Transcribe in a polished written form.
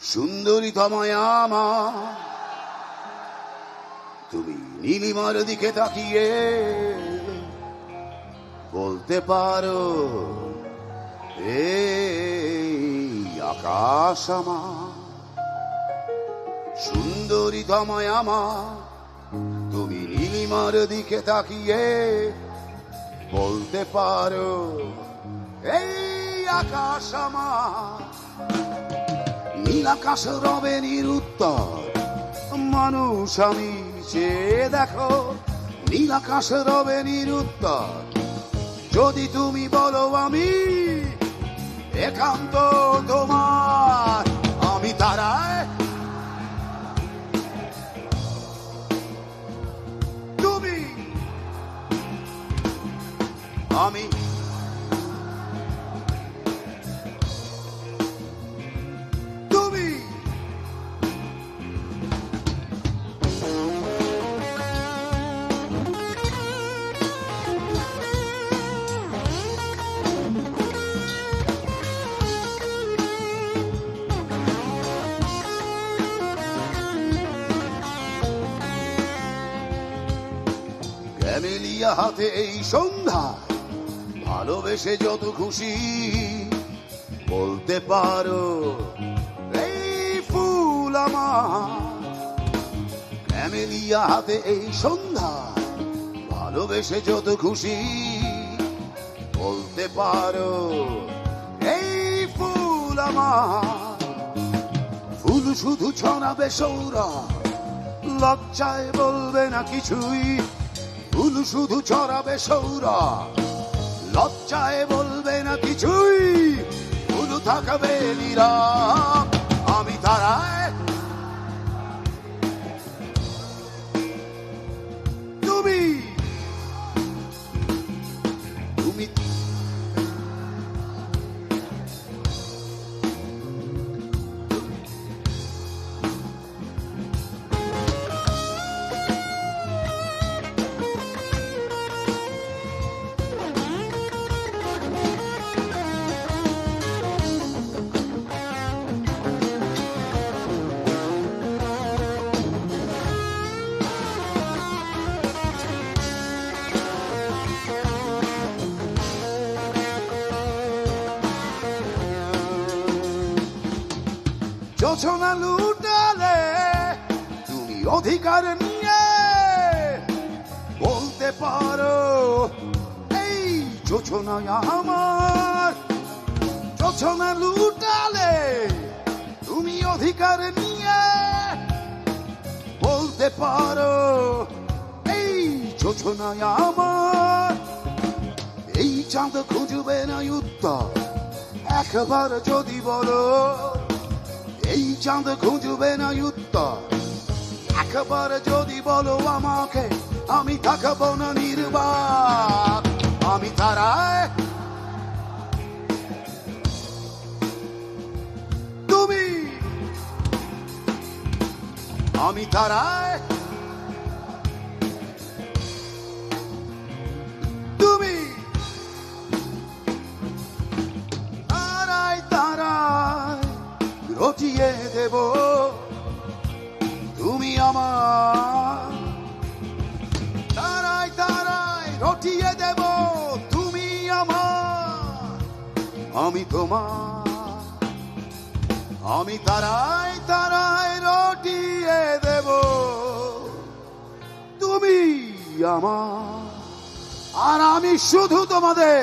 সুন্দরী তোমায় আমার, তুমি নীলিমার দিকে তাকিয়ে বলতে পারো এই আকাশ আমার। সুন্দরী তোমায় আমার, তুমি নীলিমার দিকে তাকিয়ে বলতে পারো এই আকাশ আমার। নীল আকাশ রবে নিরুত্তর, মানুষ আমি চেয়ে দেখো। নীল আকাশ রবে নিরুত্তর, যদি তুমি বলো আমি একান্ত তোমার। আমি তারায়, তুমি আমি। ক্যামেলিয়া হাতে এই সন্ধ্যা, ভালোবেসে যত খুশি বলতে পারো এই ফুল আমার। ক্যামেলিয়া হাতে এই সন্ধ্যা, ভালোবেসে যত খুশি বলতে পারো এই ফুল আমার। ফুল শুধু ছড়াবে সৌরভ, লজ্জায় বলবে না কিছুই। ফুল শুধু ছড়াবে সৌরভ, লজ্জায় বলবে না কিছুই। ফুল থাকবে নীরব, আমি তারায়, তুমি তুমি যোছনা লুটালে তুমি অধিকার নিয়ে বলতে পারো এই যোছনা আমার। যোছনা লুটালে তুমি অধিকার নিয়ে বলতে পারো এই যোছনা আমার। এই চাঁদ খুঁজবে না উত্তর একবার যদি বলো, এই চাঁদ খুঁজবে না উত্তর একবার যদি বলো আমাকে। আমি থাকবো না নির্বাক, আমি তারায়, তুমি আমি তারায়, তুমি তারায় তারায় রটিয়ে দেব তুমি আমার। তারায় তারায় রটিয়ে দেব তুমি আমার। আমি তোমার, আমি তারায় তারায় রটিয়ে দেব তুমি আমার। আর আমি শুধু তোমাদের